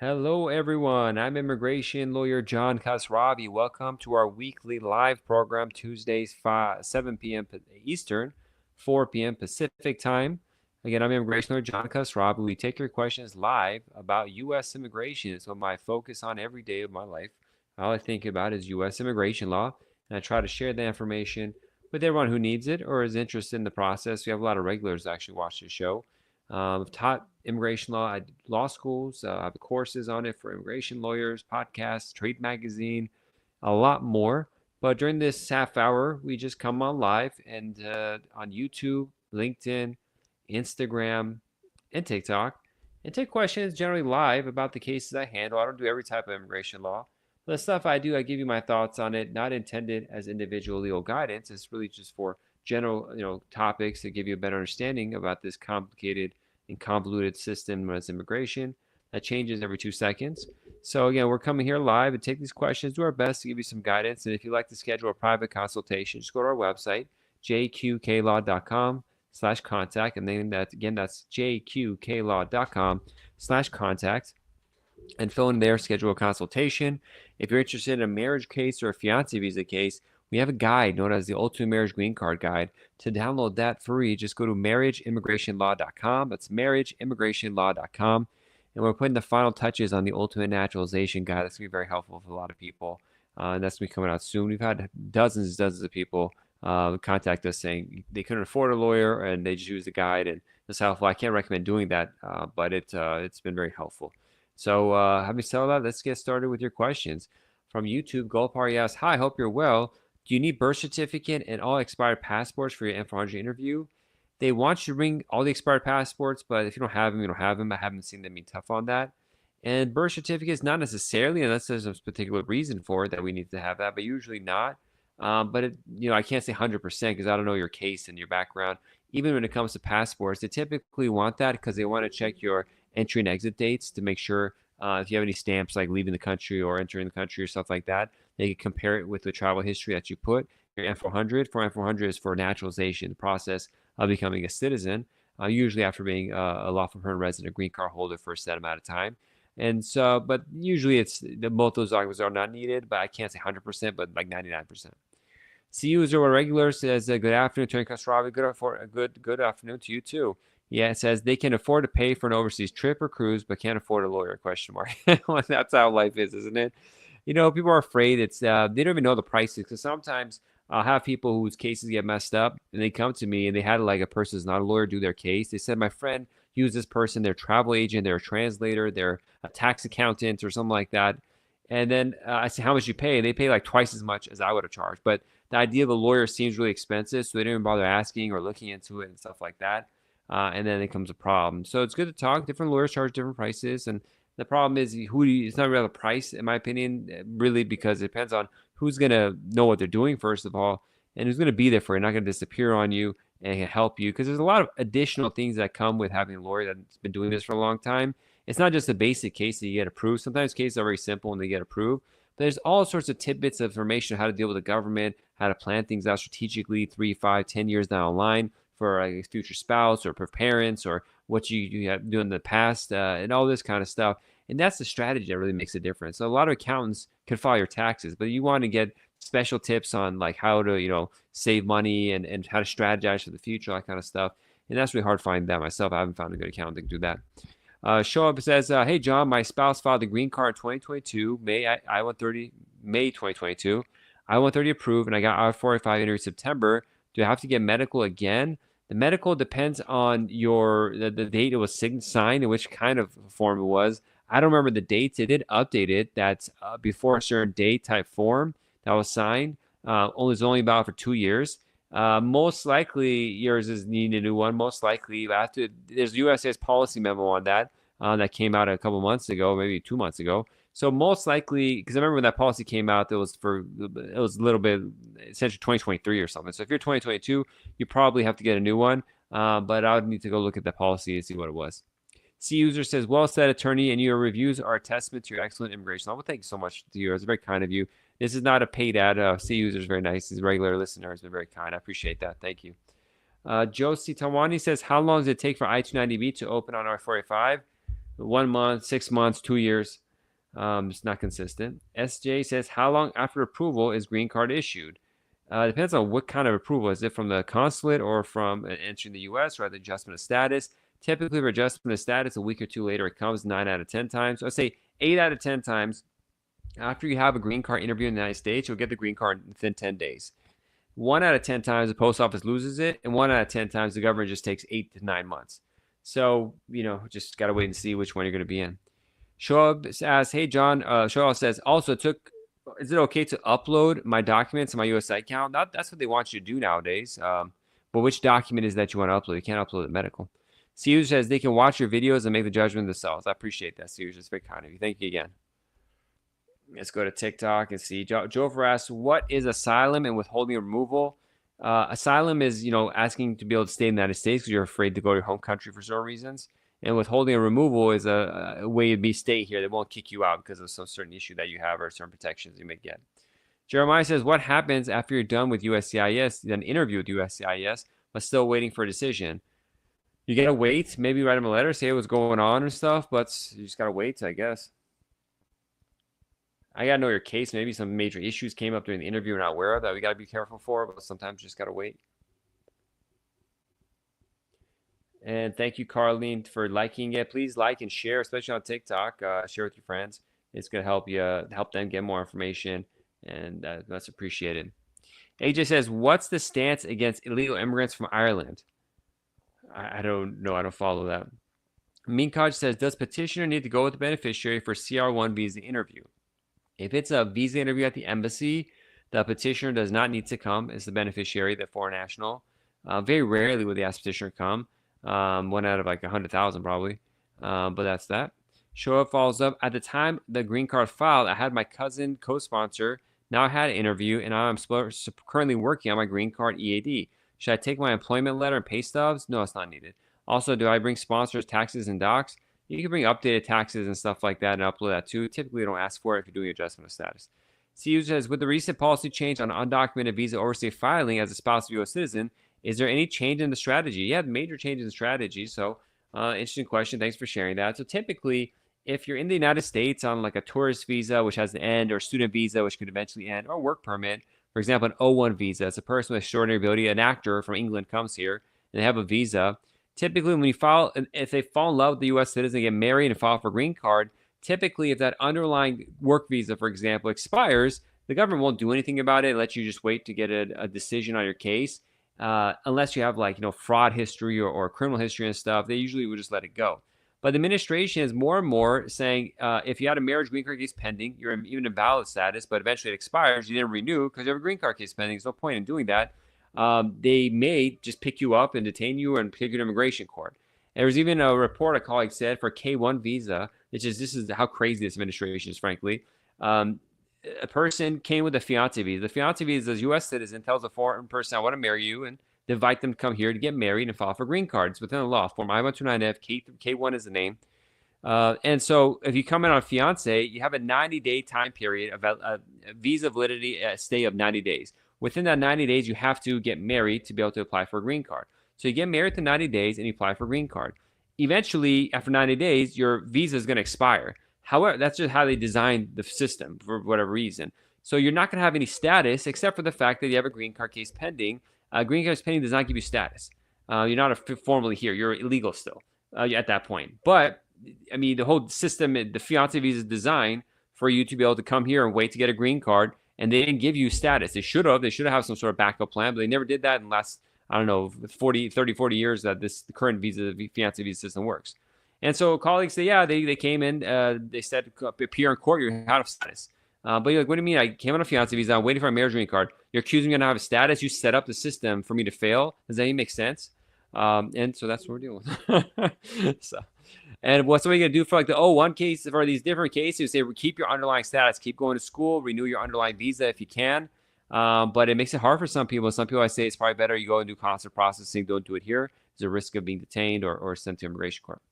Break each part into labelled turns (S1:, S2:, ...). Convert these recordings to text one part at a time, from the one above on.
S1: Hello, everyone. I'm immigration lawyer John Kasravi. Welcome to our weekly live program, Tuesdays, 7 p.m. Eastern, 4 p.m. Pacific time. Again, I'm immigration lawyer John Kasravi. We take your questions live about U.S. immigration. It's what my focus on every day of my life. All I think about is U.S. immigration law, and I try to share the information with everyone who needs it or is interested in the process. We have a lot of regulars that actually watch the show. I've taught immigration law at law schools. I have courses on it for immigration lawyers, podcasts, trade magazine, a lot more. But during this half hour, we just come on live and on YouTube, LinkedIn, Instagram, and TikTok and take questions generally live about the cases I handle. I don't do every type of immigration law. But the stuff I do, I give you my thoughts on it, not intended as individual legal guidance. It's really just for general, topics to give you a better understanding about this complicated and convoluted system when it's immigration that changes every 2 seconds. So again, we're coming here live and take these questions, do our best to give you some guidance. And if you'd like to schedule a private consultation, just go to our website, jqqlaw.com/contact. And then that's jqqlaw.com/contact. And fill in there, schedule a consultation. If you're interested in a marriage case or a fiancé visa case, we have a guide known as the Ultimate Marriage Green Card Guide. To download that free, just go to marriageimmigrationlaw.com. That's marriageimmigrationlaw.com. And we're putting the final touches on the Ultimate Naturalization Guide. That's going to be very helpful for a lot of people. And that's going to be coming out soon. We've had dozens of people contact us saying they couldn't afford a lawyer and they just use the guide, and it's helpful. I can't recommend doing that, but it's been very helpful. So having said all that, let's get started with your questions. From YouTube, Golpari asks, "Hi, hope you're well. Do you need birth certificate and all expired passports for your N400 interview?" They want you to bring all the expired passports, but if you don't have them, you don't have them. I haven't seen them be tough on that. And birth certificates, not necessarily, unless there's a particular reason for it that we need to have that, but usually not. But I can't say 100% because I don't know your case and your background. Even when it comes to passports, they typically want that because they want to check your entry and exit dates to make sure if you have any stamps like leaving the country or entering the country or stuff like that, they can compare it with the travel history that you put. Your N400 for N400 is for naturalization, the process of becoming a citizen, usually after being a lawful permanent resident, a green card holder for a set amount of time. And so, but usually both those documents are not needed, but I can't say 100%, but like 99%. See you as a regular says, good afternoon, Attorney Khosravi. Good afternoon to you too. Yeah, it says they can afford to pay for an overseas trip or cruise, but can't afford a lawyer, question mark. Well, that's how life is, isn't it? People are afraid they don't even know the prices, because sometimes I'll have people whose cases get messed up and they come to me and they had like a person who's not a lawyer do their case. They said, my friend used this person, their travel agent, their translator, their a tax accountant or something like that. And then I say, how much you pay? And they pay like twice as much as I would have charged. But the idea of a lawyer seems really expensive, so they didn't even bother asking or looking into it and stuff like that. And then it comes a problem. So it's good to talk. Different lawyers charge different prices, and the problem is it's not really the price, in my opinion, really, because it depends on who's gonna know what they're doing first of all, and who's gonna be there for you, not gonna disappear on you and help you. Because there's a lot of additional things that come with having a lawyer that's been doing this for a long time. It's not just a basic case that you get approved. Sometimes cases are very simple and they get approved. But there's all sorts of tidbits of information on how to deal with the government, how to plan things out strategically 3, 5, 10 years down the line for a future spouse or for parents, or what you have done in the past, and all this kind of stuff. And that's the strategy that really makes a difference. So a lot of accountants can file your taxes, but you want to get special tips on like how to, save money and how to strategize for the future, that kind of stuff. And that's really hard to find that myself. I haven't found a good accountant that can do that. Show up says, "Hey John, my spouse filed a green card in 2022, May 2022. I-130 approved, and I got I-45 in September. Do I have to get medical again?" The medical depends on the date it was signed and which kind of form it was. I don't remember the dates. They did update it. That's before a certain date type form that was signed. Only about for 2 years. Most likely yours is needing a new one. Most likely there's USA's policy memo on that that came out a couple months ago, maybe 2 months ago. So most likely, because I remember when that policy came out, it was a little bit essentially 2023 or something. So if you're 2022, you probably have to get a new one. But I would need to go look at the policy and see what it was. C user says, "Well said, attorney, and your reviews are a testament to your excellent immigration law." Well, thank you so much to you. It's very kind of you. This is not a paid ad. C user is very nice. He's a regular listener. Has been very kind. I appreciate that. Thank you. Josie Tawani says, "How long does it take for I-290B to open on R-485? 1 month, 6 months, 2 years. It's not consistent. SJ says, how long after approval is green card issued? Depends on what kind of approval. Is it from the consulate or from entering the U.S. or the adjustment of status? Typically, for adjustment of status, a week or two later, it comes 9 out of 10 times. So I'd say 8 out of 10 times after you have a green card interview in the United States, you'll get the green card within 10 days. 1 out of 10 times, the post office loses it, and 1 out of 10 times, the government just takes 8 to 9 months. So, just got to wait and see which one you're going to be in. Shoaib asks, hey, John, Shoaib says, also is it okay to upload my documents to my USI account? That's what they want you to do nowadays. But which document is that you want to upload? You can't upload the medical. Siuj says, they can watch your videos and make the judgment themselves. I appreciate that, Siuj. It's very kind of you. Thank you again. Let's go to TikTok and see. Jover asks, what is asylum and withholding removal? Asylum is, asking to be able to stay in the United States because you're afraid to go to your home country for certain reasons. And withholding a removal is a way to stay here. They won't kick you out because of some certain issue that you have or certain protections you may get. Jeremiah says, what happens after you're done with USCIS, then interview with USCIS, but still waiting for a decision? You got to wait, maybe write them a letter, say what's going on and stuff, but you just got to wait, I guess. I got to know your case. Maybe some major issues came up during the interview we're not aware of that we got to be careful for, but sometimes you just got to wait. And thank you, Carlene, for liking it. Please like and share, especially on TikTok. Share with your friends. It's going to help them get more information, and that's appreciated. AJ says, what's the stance against illegal immigrants from Ireland? I don't know. I don't follow that. Minkaj says, does petitioner need to go with the beneficiary for CR1 visa interview? If it's a visa interview at the embassy, the petitioner does not need to come as the beneficiary, the foreign national. Very rarely would the ask petitioner come. 1 out of like 100,000 probably. But that's that. Shoaib follows up. At the time the green card filed, I had my cousin co-sponsor. Now I had an interview, and I'm currently working on my green card EAD. Should I take my employment letter and pay stubs? No, it's not needed. Also, do I bring sponsors, taxes, and docs? You can bring updated taxes and stuff like that and upload that too. Typically, you don't ask for it if you're doing adjustment of status. CU says, with the recent policy change on undocumented visa overstay filing as a spouse of a U.S. citizen, is there any change in the strategy? Yeah, major changes in strategy. So, interesting question. Thanks for sharing that. So, typically, if you're in the United States on like a tourist visa, which has an end, or student visa, which could eventually end, or work permit, for example, an O1 visa, it's a person with extraordinary ability. An actor from England comes here and they have a visa. Typically, when you file, if they fall in love with the U.S. citizen, get married, and file for a green card, typically, if that underlying work visa, for example, expires, the government won't do anything about it and let you just wait to get a decision on your case. Unless you have fraud history or criminal history and stuff, they usually will just let it go. But the administration is more and more saying if you had a marriage green card case pending, you're even in valid status, but eventually it expires, you didn't renew because you have a green card case pending. There's no point in doing that. They may just pick you up and detain you and take you to immigration court. And there was even a report a colleague said for K1 visa, this is how crazy this administration is, frankly. A person came with a fiancé visa. The fiancé visa is a U.S. citizen, tells a foreign person, I want to marry you, and they invite them to come here to get married and file for green cards within the law. Form I-129F, K1 is the name. And so if you come in on a fiancé, you have a 90-day time period of a visa validity stay of 90 days. Within that 90 days, you have to get married to be able to apply for a green card. So you get married to 90 days and you apply for a green card. Eventually, after 90 days, your visa is going to expire. However, that's just how they designed the system for whatever reason. So you're not going to have any status except for the fact that you have a green card case pending. Green card case pending does not give you status. You're not formally here. You're illegal still at that point. But, I mean, the whole system, the fiancé visa is designed for you to be able to come here and wait to get a green card. And they didn't give you status. They should have. They should have some sort of backup plan, but they never did that in the last, 30, 40 years that the current visa, the fiancé visa system works. And so colleagues say, yeah, they came in, they said, appear in court, you're out of status. But you're like, what do you mean? I came on a fiancé visa, I'm waiting for a marriage green card. You're accusing me of not having status. You set up the system for me to fail. Does that even make sense? And so that's what we're dealing with. And what are we going to do for like the O1 case, for these different cases? Say, keep your underlying status, keep going to school, renew your underlying visa if you can. But it makes it hard for some people. Some people, I say, it's probably better you go and do consular processing. Don't do it here. There's a risk of being detained or sent to immigration court.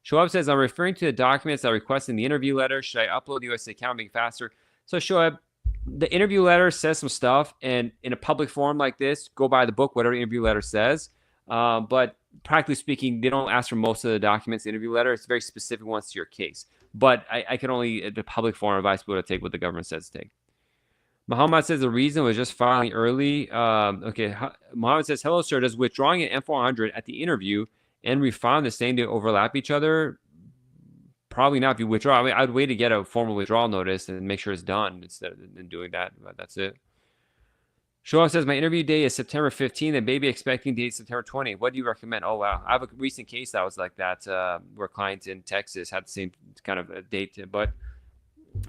S1: Shoaib says, I'm referring to the documents that I requested in the interview letter. Should I upload the USA account, make it faster? So Shoaib, the interview letter says some stuff, and in a public forum like this, go by the book, whatever the interview letter says. But practically speaking, they don't ask for most of the documents in the interview letter. It's very specific ones to your case. But I can only, the public forum advice people to take what the government says to take. Muhammad says the reason was just filing early. Okay, Muhammad says, hello, sir. Does withdrawing an M400 at the interview and refiling the same day overlap each other? Probably not if you withdraw. I mean, I'd wait to get a formal withdrawal notice and make sure it's done instead of doing that. But that's it. Shoaib says, my interview day is September 15th and baby expecting date September 20th. What do you recommend? Oh, wow. I have a recent case that was like that where clients in Texas had the same kind of a date. But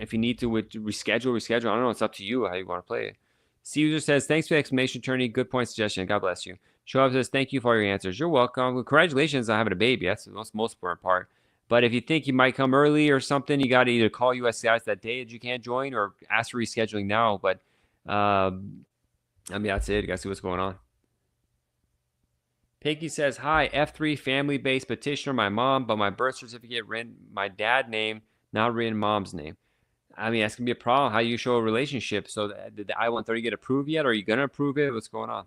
S1: if you need to reschedule. I don't know. It's up to you how you want to play it. C user says, thanks for the explanation, attorney. Good point, suggestion. God bless you. Shoaib says, thank you for your answers. You're welcome. Well, congratulations on having a baby. That's the most important part. But if you think you might come early or something, you got to either call USCIS that day that you can't join or ask for rescheduling now. But I mean, that's it. You got to see what's going on. Pinky says, hi, F3 family-based petitioner, my mom, but my birth certificate written my dad's name, not written mom's name. I mean, that's going to be a problem. How do you show a relationship? So did the I-130 get approved yet? Or are you going to approve it? What's going on?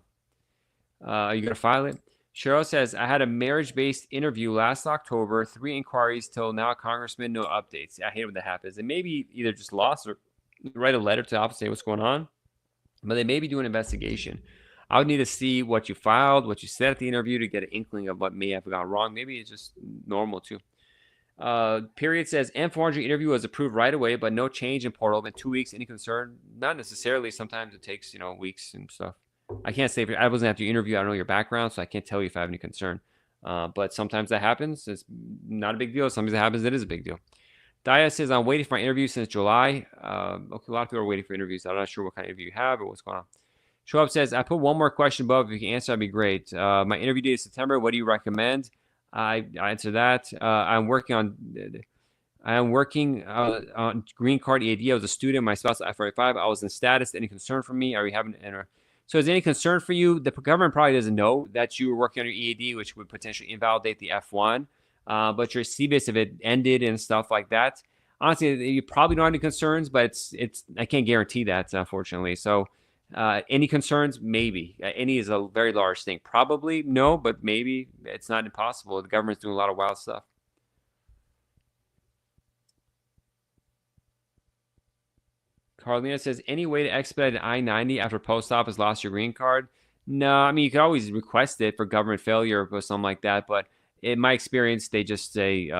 S1: Are you going to file it? Cheryl says, I had a marriage-based interview last October, 3 inquiries till now, Congressman, no updates. I hate when that happens. They maybe either just lost or write a letter to the office, say what's going on, but they may be doing an investigation. I would need to see what you filed, what you said at the interview to get an inkling of what may have gone wrong. Maybe it's just normal too. Period says, M400 interview was approved right away, but no change in portal in 2 weeks. Any concern? Not necessarily. Sometimes it takes, weeks and stuff. I can't say, I wasn't at your interview. I don't know your background, so I can't tell you if I have any concern. But sometimes that happens. It's not a big deal. Sometimes it happens. It is a big deal. Daya says, I'm waiting for my interview since July. Okay, a lot of people are waiting for interviews. I'm not sure what kind of interview you have or what's going on. Shoaib says, I put one more question above. If you can answer, that'd be great. My interview date is September. What do you recommend? I answer that. I'm working on green card EAD. I was a student. My spouse F45. I was in status. Any concern for me? Are we having So is there any concern for you? The government probably doesn't know that you were working on your EAD, which would potentially invalidate the F1. But your CBIS, if it ended and stuff like that, honestly, you probably don't have any concerns, but it's I can't guarantee that, unfortunately. So any concerns? Maybe. Any is a very large thing. Probably no, but maybe. It's not impossible. The government's doing a lot of wild stuff. Carlina says, any way to expedite an I-90 after post office lost your green card? No, I mean, you could always request it for government failure or something like that, but in my experience, they just say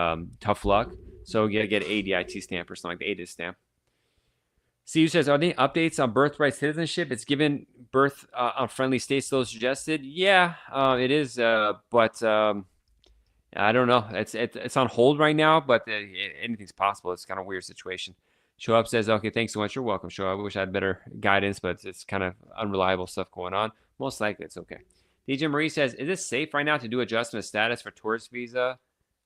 S1: tough luck. So you got to get an ADIT stamp or something like the ADIT stamp. CU says, are there updates on birthright citizenship? It's given birth on friendly states still suggested. Yeah, it is, but I don't know. It's on hold right now, but anything's possible. It's kind of a weird situation. Shoaib says, okay, thanks so much. You're welcome, Shoaib. I wish I had better guidance, but it's kind of unreliable stuff going on. Most likely it's okay. DJ Marie says, is it safe right now to do adjustment of status for tourist visa?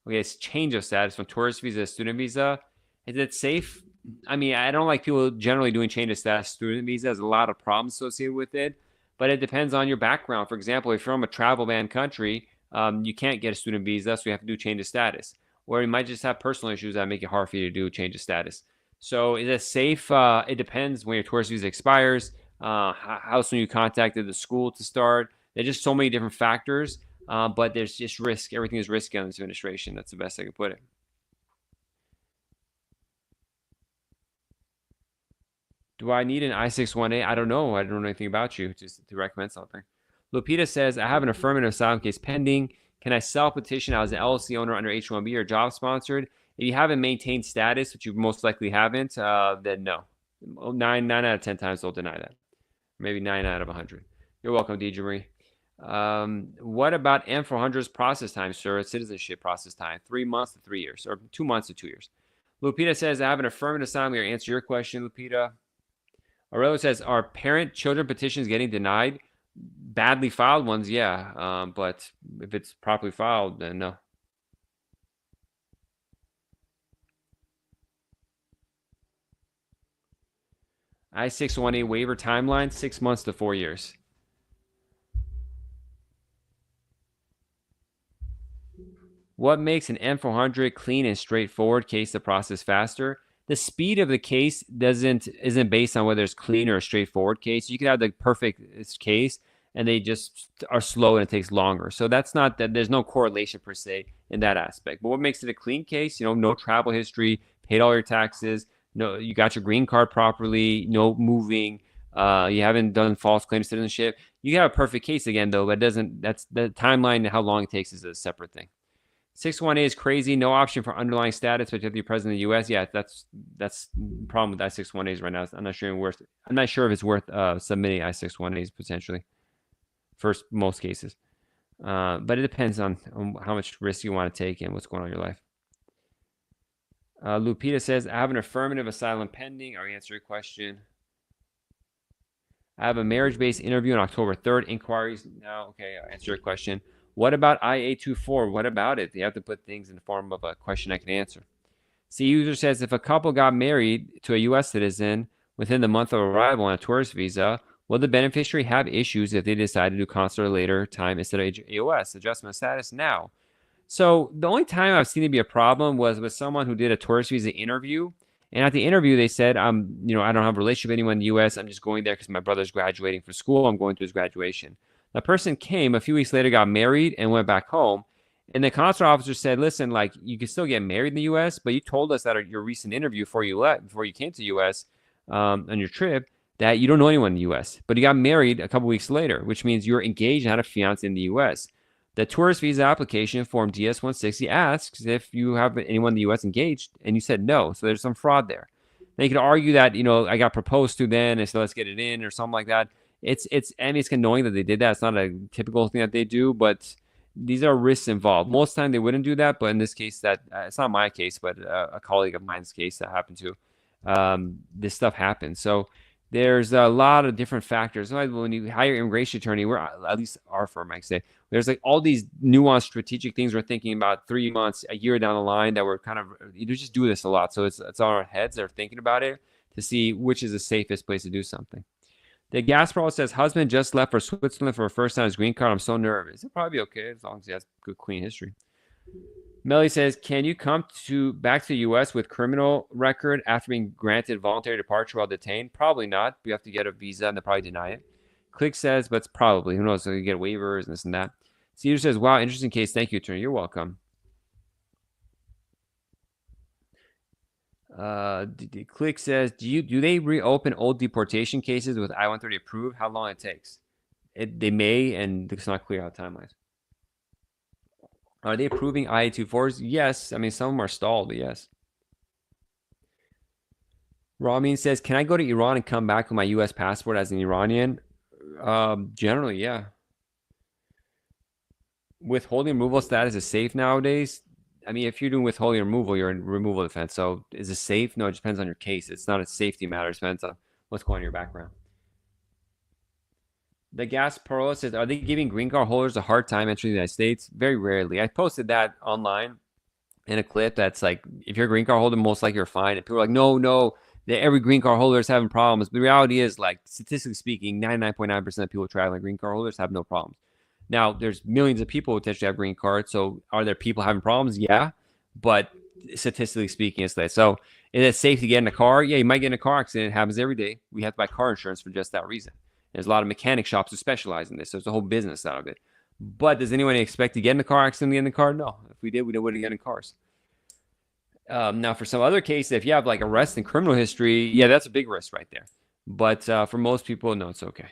S1: Okay, it's change of status from tourist visa to student visa. Is it safe? I mean, I don't like people generally doing change of status student visa. There's a lot of problems associated with it, but it depends on your background. For example, if you're from a travel ban country, you can't get a student visa, so you have to do change of status. Or you might just have personal issues that make it hard for you to do change of status. So is it safe? It depends when your tourist visa expires, how soon you contacted the school to start. There's just so many different factors, but there's just risk. Everything is risky on this administration. That's the best I can put it. Do I need an I-618? I don't know. I don't know anything about you just to recommend something. Lupita says, I have an affirmative asylum case pending. Can I self-petition as an LLC owner under H-1B or job sponsored? If you haven't maintained status, which you most likely haven't, then no. 9 out of 10 times they'll deny that. Maybe 9 out of 100. You're welcome, DJ Marie. What about M400's process time, sir? Citizenship process time, 3 months to 3 years, or 2 months to 2 years. Lupita says, I have an affirmative asylum. Here, answer your question, Lupita. Aurelio says, are parent-children petitions getting denied? Badly filed ones, yeah. But if it's properly filed, then no. I-618 waiver timeline, 6 months to 4 years. What makes an M400 clean and straightforward case to process faster? The speed of the case isn't based on whether it's clean or a straightforward case. You could have the perfect case, and they just are slow and it takes longer. So that's not that there's no correlation per se in that aspect. But what makes it a clean case? No travel history, paid all your taxes, no, you got your green card properly, no moving, you haven't done false claim to citizenship. You have a perfect case again, though. But that's the timeline and how long it takes is a separate thing. 618 is crazy. No option for underlying status, but you have to be present in the U.S. Yeah, that's the problem with I-618s right now. I'm not sure if it's worth submitting I-618s potentially for most cases. But it depends on how much risk you want to take and what's going on in your life. Lupita says, I have an affirmative asylum pending. I'll answer your question. I have a marriage-based interview on October 3rd. Inquiries now. Okay, I'll answer your question. What about I-824? What about it? You have to put things in the form of a question I can answer. C user says, if a couple got married to a U.S. citizen within the month of arrival on a tourist visa, will the beneficiary have issues if they decide to do consular later time instead of AOS? Adjustment of status now. So the only time I've seen it be a problem was with someone who did a tourist visa interview. And at the interview, they said, I don't have a relationship with anyone in the U.S. I'm just going there because my brother's graduating from school. I'm going to his graduation. The person came a few weeks later, got married, and went back home. And the consular officer said, listen, like, you can still get married in the U.S., but you told us that at your recent interview before you came to the U.S. On your trip that you don't know anyone in the U.S., but you got married a couple weeks later, which means you're engaged and had a fiance in the U.S. The tourist visa application form DS-160 asks if you have anyone in the U.S. engaged, and you said no, so there's some fraud there. They could argue that, I got proposed to then, and so let's get it in or something like that. It's annoying that they did that. It's not a typical thing that they do, but these are risks involved. Most of the time they wouldn't do that, but in this case, that it's not my case, but a colleague of mine's case that happened to. This stuff happens. So there's a lot of different factors. When you hire an immigration attorney, we're at least our firm, I say, there's like all these nuanced strategic things we're thinking about 3 months, a year down the line that we're kind of, you just do this a lot. So it's on our heads. They're thinking about it to see which is the safest place to do something. The gas pro says, husband just left for Switzerland for a first time his green card. I'm so nervous. It'll probably be okay as long as he has good, clean history. Melly says, can you come back to the U.S. with criminal record after being granted voluntary departure while detained? Probably not. You have to get a visa and they'll probably deny it. Click says, but it's probably. Who knows? So you get waivers and this and that. Cedar says, wow, interesting case. Thank you, attorney. You're welcome. Click says, do they reopen old deportation cases with I-130 approved? How long it takes? They may, and it's not clear how timelines. Are they approving I-824s? Yes. I mean, some of them are stalled, but yes. Ramin says, can I go to Iran and come back with my U.S. passport as an Iranian? Generally, yeah. Withholding removal status is safe nowadays. I mean, if you're doing withholding removal, you're in removal defense. So is it safe? No, it depends on your case. It's not a safety matter. It depends on what's going on in your background. The Gas Pro says, are they giving green card holders a hard time entering the United States? Very rarely. I posted that online in a clip that's like, if you're a green card holder, most likely you're fine. And people are like, no, every green card holder is having problems. But the reality is, like, statistically speaking, 99.9% of people traveling green card holders have no problems. Now, there's millions of people who potentially have green cards. So are there people having problems? Yeah. But statistically speaking, it's like, so is it safe to get in a car? Yeah, you might get in a car accident. It happens every day. We have to buy car insurance for just that reason. There's a lot of mechanic shops who specialize in this. So there's a whole business out of it. But does anyone expect to get in a car accident, get in the car? No. If we did, we wouldn't get in cars. Now, for some other cases, if you have like arrest and criminal history, yeah, that's a big risk right there. But for most people, no, it's okay.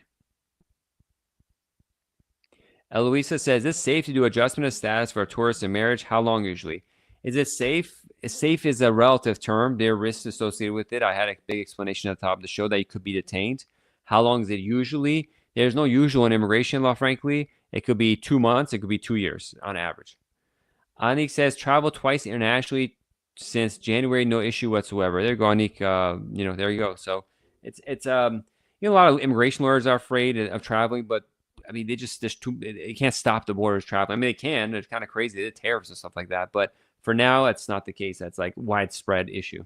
S1: Eloisa says, is it safe to do adjustment of status for a tourist in marriage? How long usually? Is it safe? Safe is a relative term. There are risks associated with it. I had a big explanation at the top of the show that you could be detained. How long is it usually? There's no usual in immigration law, frankly. It could be 2 months. It could be 2 years on average. Anik says, travel twice internationally since January, no issue whatsoever. There you go, Anik. There you go. So it's a lot of immigration lawyers are afraid of traveling, but I mean, they can't stop the borders traveling. I mean, they can. It's kind of crazy. The tariffs and stuff like that. But for now, that's not the case. That's like widespread issue.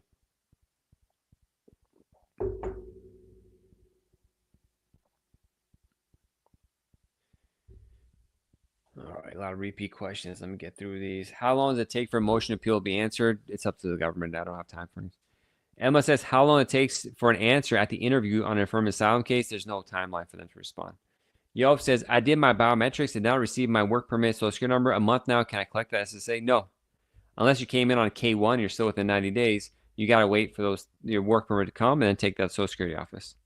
S1: All right, a lot of repeat questions. Let me get through these. How long does it take for a motion appeal to be answered? It's up to the government. I don't have time for it. Emma says how long it takes for an answer at the interview on an affirmative asylum case. There's no timeline for them to respond. Yelp says, I did my biometrics and now received my work permit social security number a month now. Can I collect that SSA? No. Unless you came in on K1, you're still within 90 days. You got to wait for your work permit to come and then take that to social security office.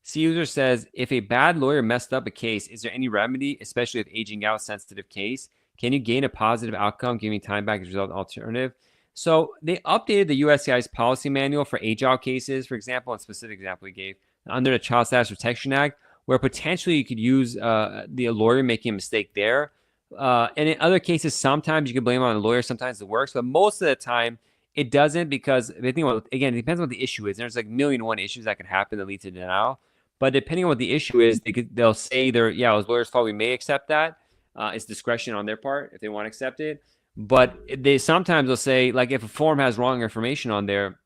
S1: C user says, if a bad lawyer messed up a case, is there any remedy, especially if aging out sensitive case? Can you gain a positive outcome, giving time back as a result alternative? So they updated the USCIS policy manual for age out cases, for example, a specific example we gave, under the Child Status Protection Act, where potentially you could use the lawyer making a mistake there. And in other cases, sometimes you can blame it on the lawyer, sometimes it works, but most of the time it doesn't, because the thing about, again, it depends on what the issue is. There's like 1,000,001 issues that can happen that lead to denial. But depending on what the issue is, they'll say it was lawyer's fault. We may accept that. It's discretion on their part if they want to accept it. But they sometimes will say, like, if a form has wrong information on there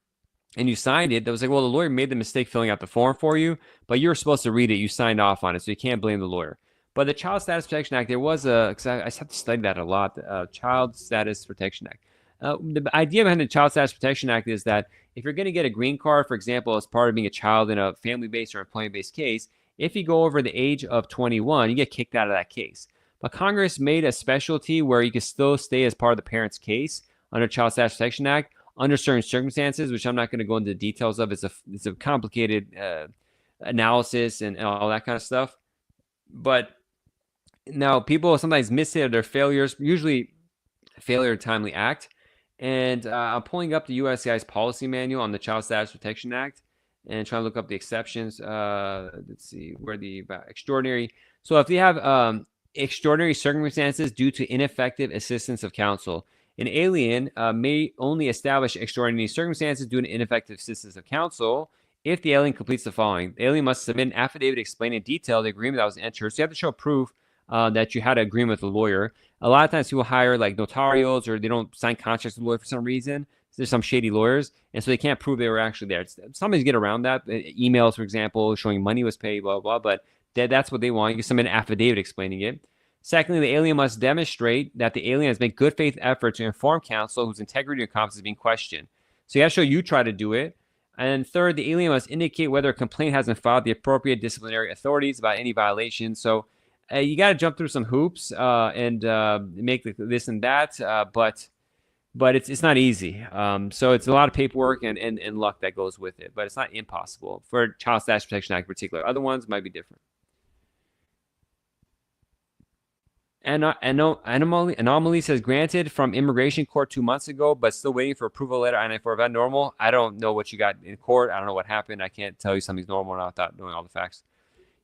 S1: and you signed it, that was like, well, the lawyer made the mistake filling out the form for you, but you're supposed to read it. You signed off on it, so you can't blame the lawyer. But the Child Status Protection Act, there was because I have to study that a lot, Child Status Protection Act. The idea behind the Child Status Protection Act is that if you're going to get a green card, for example, as part of being a child in a family-based or employment-based case, if you go over the age of 21, you get kicked out of that case. But Congress made a specialty where you can still stay as part of the parent's case under Child Status Protection Act under certain circumstances, which I'm not going to go into the details of. It's a complicated analysis and all that kind of stuff. But now people sometimes miss it, or their failures, usually failure to timely act. And I'm pulling up the USCIS policy manual on the Child Status Protection Act and trying to look up the exceptions. Let's see where the extraordinary. So if you have extraordinary circumstances due to ineffective assistance of counsel, an alien may only establish extraordinary circumstances due to ineffective assistance of counsel if the alien completes the following. The alien must submit an affidavit explaining in detail the agreement that was entered. So you have to show proof that you had an agreement with a lawyer. A lot of times people hire like notarials, or they don't sign contracts with a lawyer for some reason. There's some shady lawyers, and so they can't prove they were actually there. Sometimes you get around that. Emails, for example, showing money was paid, blah, blah, blah. But that's what they want. You can submit an affidavit explaining it. Secondly, the alien must demonstrate that the alien has made good faith effort to inform counsel whose integrity or competence is being questioned. So you have to show you try to do it. And third, the alien must indicate whether a complaint has been filed with the appropriate disciplinary authorities about any violation. So you got to jump through some hoops and make this and that, but it's not easy. So it's a lot of paperwork and luck that goes with it, but it's not impossible for Child Status Protection Act in particular. Other ones might be different. Anomaly says granted from immigration court 2 months ago, but still waiting for approval letter. I-94. Is that normal? I don't know what you got in court. I don't know what happened. I can't tell you something's normal or not without knowing all the facts.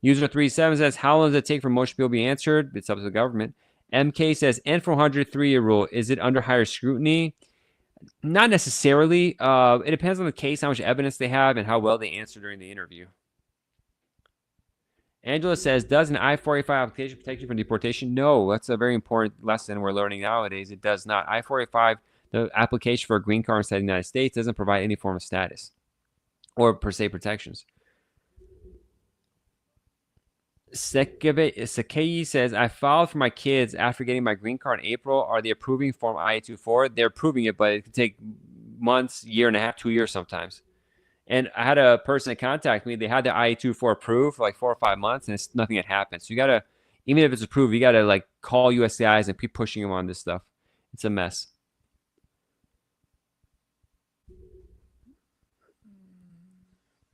S1: User 37 says, how long does it take for motion appeal to be answered? It's up to the government. MK says, N400 3-year rule. Is it under higher scrutiny? Not necessarily. It depends on the case, how much evidence they have, and how well they answer during the interview. Angela says, does an I-485 application protect you from deportation? No, that's a very important lesson we're learning nowadays. It does not. I-485, the application for a green card inside the United States, doesn't provide any form of status or per se protections. Sakei says, I filed for my kids after getting my green card in April. Are they approving Form I-824? They're approving it, but it could take months, year and a half, 2 years sometimes. And I had a person contact me. They had the I-824 approved for like 4 or 5 months, and nothing had happened. So you got to, even if it's approved, you got to like call USCIS and keep pushing them on this stuff. It's a mess.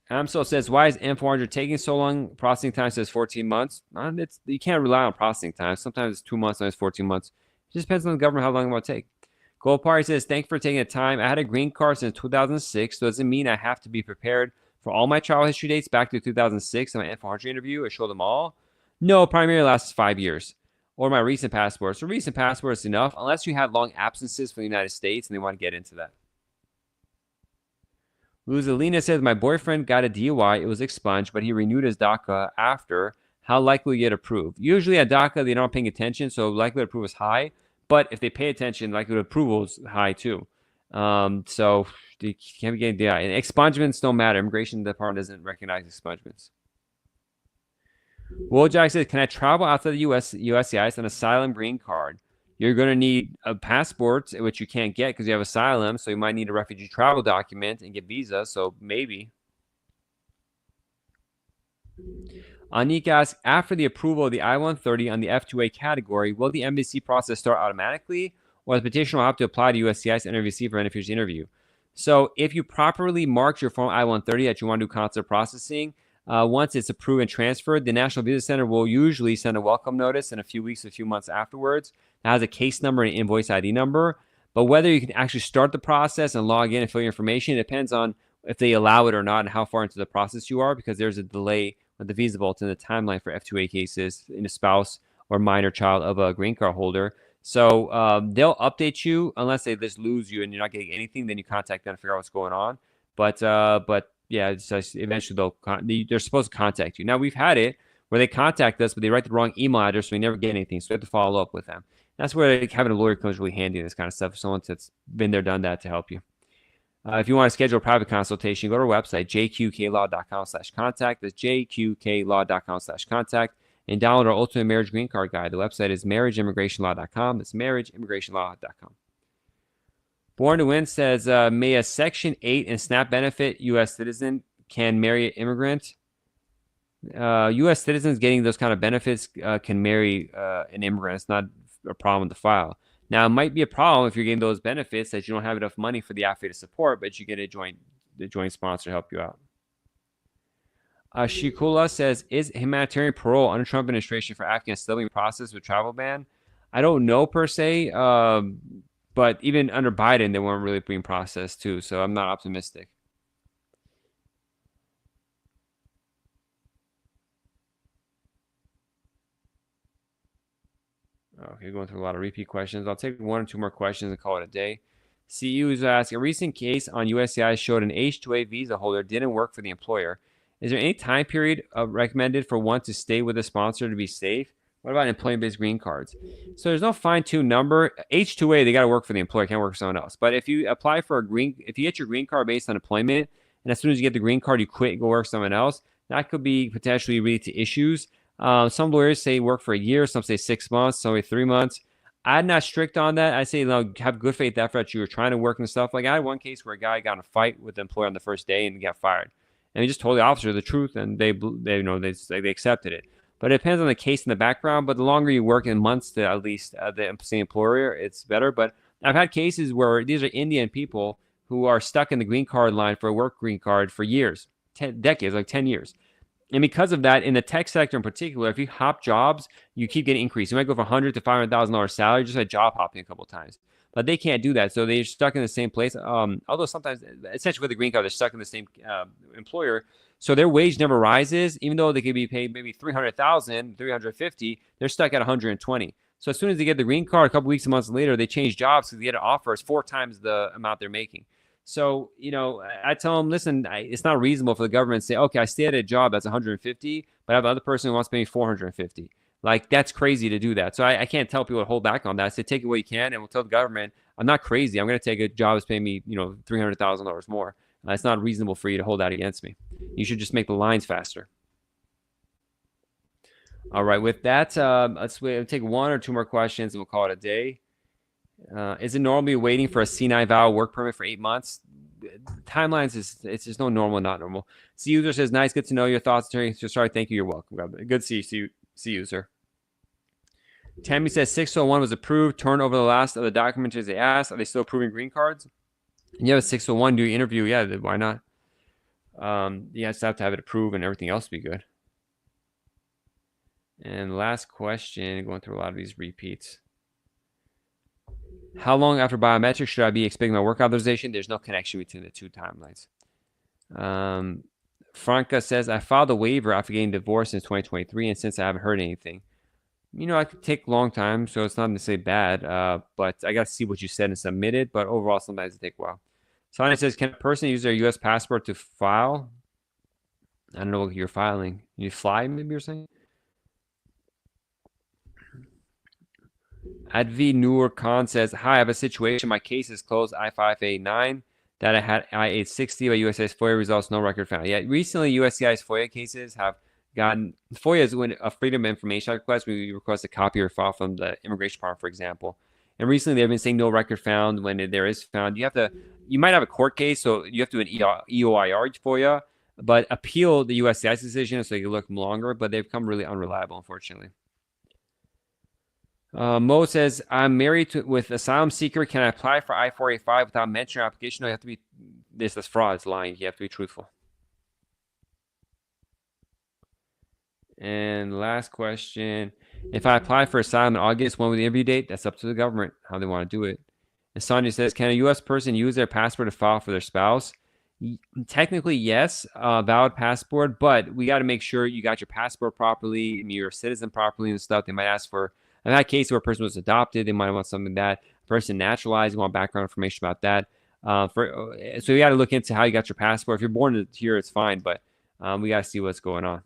S1: Amso says, why is N400 taking so long? Processing time says 14 months. You can't rely on processing time. Sometimes it's 2 months, sometimes 14 months. It just depends on the government how long it will take. Gold Party says, thanks for taking the time. I had a green card since 2006. So does it mean I have to be prepared for all my travel history dates back to 2006 in my N400 interview? I show them all? No, primarily lasts 5 years. Or my recent passport. So recent passport is enough, unless you had long absences from the United States and they want to get into that. Luzalina says, my boyfriend got a DUI. It was expunged, but he renewed his DACA after. How likely to get approved? Usually at DACA, they don't paying attention, so likelihood to approve is high. But if they pay attention, likelihood of approval is high too. So you can't be getting DUI. And expungements don't matter. Immigration department doesn't recognize expungements. Wojak says, can I travel outside the USCIS on asylum green card? You're going to need a passport, which you can't get because you have asylum. So you might need a refugee travel document and get visa. So maybe. Anik asks, after the approval of the I-130 on the F2A category, will the embassy process start automatically, or the petitioner will have to apply to USCIS and NRVC for NFU's interview? So if you properly marked your Form I-130 that you want to do consular processing, once it's approved and transferred, the National Visa Center will usually send a welcome notice in a few weeks, a few months afterwards. It has a case number and invoice ID number. But whether you can actually start the process and log in and fill your information depends on if they allow it or not and how far into the process you are, because there's a delay with the visa vault in the timeline for F2A cases in a spouse or minor child of a green card holder. So they'll update you unless they just lose you and you're not getting anything. Then you contact them to figure out what's going on. But yeah, eventually they're supposed to contact you. Now we've had it where they contact us, but they write the wrong email address, so we never get anything. So we have to follow up with them. That's where having a lawyer comes really handy in this kind of stuff. Someone that's been there, done that to help you. If you want to schedule a private consultation, go to our website, jqqlaw.com/contact. That's jqqlaw.com/contact. And download our Ultimate Marriage Green Card Guide. The website is marriageimmigrationlaw.com. That's marriageimmigrationlaw.com. Born to Win says, may a Section 8 and SNAP benefit U.S. citizen can marry an immigrant? U.S. citizens getting those kind of benefits can marry an immigrant. It's not a problem with the file. Now, it might be a problem if you're getting those benefits that you don't have enough money for the affidavit support, but you get the joint sponsor to help you out. Shikula says, is humanitarian parole under Trump administration for Afghans still being processed with travel ban? I don't know per se, but even under Biden, they weren't really being processed too, so I'm not optimistic. Okay, going through a lot of repeat questions. I'll take one or two more questions and call it a day. CU is asking, a recent case on USCIS showed an H-2A visa holder didn't work for the employer. Is there any time period recommended for one to stay with a sponsor to be safe? What about employment-based green cards? So there's no fine-tuned number. H-2A, they got to work for the employer, can't work for someone else. But if you apply for if you get your green card based on employment, and as soon as you get the green card, you quit and go work for someone else, that could be potentially lead to issues. Some lawyers say work for a year, some say 6 months, some say 3 months. I'm not strict on that. I say have good faith effort that you were trying to work and stuff. Like I had one case where a guy got in a fight with the employer on the first day and got fired, and he just told the officer the truth, and they accepted it. But it depends on the case in the background. But the longer you work in months, to at least the same employer, it's better. But I've had cases where these are Indian people who are stuck in the green card line for a work green card for years, decades, like 10 years. And because of that, in the tech sector in particular, if you hop jobs, you keep getting increased. You might go from $100,000 to $500,000 salary just by job hopping a couple of times. But they can't do that, so they're stuck in the same place. Although sometimes, essentially with the green card, they're stuck in the same employer, so their wage never rises, even though they could be paid maybe $300,000, $350,000. They're stuck at $120,000. So as soon as they get the green card, a couple weeks and months later, they change jobs because they get an offer is 4 times the amount they're making. So, I tell them, listen, it's not reasonable for the government to say, okay, I stay at a job that's 150, but I have another person who wants to pay me 450. Like, that's crazy to do that. So I can't tell people to hold back on that. I say, take it what you can, and we'll tell the government, I'm not crazy. I'm going to take a job that's paying me, $300,000 more. It's not reasonable for you to hold that against me. You should just make the lines faster. All right, with that, let's take 1 or 2 more questions, and we'll call it a day. Is it normally waiting for a C9 VAL work permit for 8 months? Timelines it's just no normal, not normal. C user says, nice, good to know your thoughts. Sorry, thank you. You're welcome. Good to see you, C user. Tammy says 601 was approved. Turn over the last of the documents they asked. Are they still approving green cards? You have a 601, do your interview. Yeah, why not? You just have to have it approved and everything else be good. And last question, going through a lot of these repeats. How long after biometrics should I be expecting my work authorization? There's no connection between the two timelines. Franca says, I filed a waiver after getting divorced since 2023, and since I haven't heard anything. I could take a long time, so it's not necessarily bad, but I got to see what you said and submit it, but overall, sometimes it takes a while. Sonia says, can a person use their U.S. passport to file? I don't know what you're filing. You fly, maybe you're saying? Advi Noor Khan says, hi, I have a situation. My case is closed I-589 that I had I-860, but USCIS FOIA results, no record found. Yeah, recently USCIS FOIA cases have gotten, FOIA is when a Freedom of Information request, we request a copy or file from the Immigration Department, for example. And recently they've been saying no record found. When there is found, you might have a court case, so you have to do an EOIR FOIA. but appeal the USCIS decision so they can look longer, but they've become really unreliable, unfortunately. Mo says, I'm married with asylum seeker. Can I apply for I-485 without mentioning your application? No, you have to be, this is fraud, it's lying. You have to be truthful. And last question, if I apply for asylum in August, when will the interview date? That's up to the government, how they want to do it. And Sonia says, can a U.S. person use their passport to file for their spouse? Technically, yes, valid passport, but we got to make sure you got your passport properly and you're a citizen properly and stuff. They might ask for, I've had a case where a person was adopted. They might want something that person naturalized. You want background information about that. So you got to look into how you got your passport. If you're born here, it's fine, but we got to see what's going on.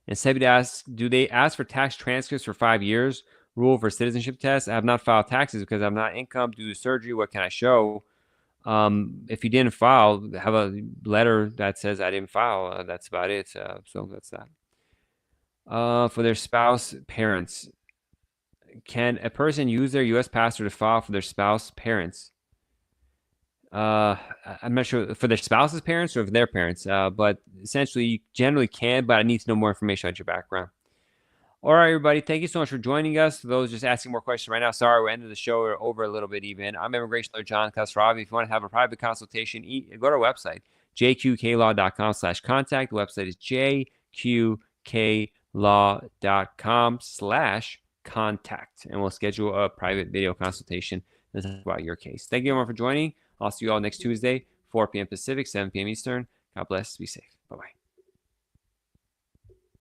S1: And Sebid asks, do they ask for tax transcripts for 5 years? Rule for citizenship test. I have not filed taxes because I'm not income due to surgery. What can I show? If you didn't file, have a letter that says I didn't file. That's about it. So that's that. For their spouse, parents. Can a person use their U.S. passport to file for their spouse, parents? I'm not sure for their spouse's parents or for their parents, but essentially you generally can, but I need to know more information about your background. All right, everybody. Thank you so much for joining us. For those just asking more questions right now, sorry, we're ending the show or over a little bit even. I'm immigration lawyer John Kasravi. If you want to have a private consultation, go to our website, jqqlaw.com/contact. The website is jqqlaw.com/contact, and we'll schedule a private video consultation to talk about your case. Thank you everyone for joining. I'll see you all next Tuesday, 4 p.m. Pacific, 7 p.m. Eastern. God bless. Be safe. Bye-bye.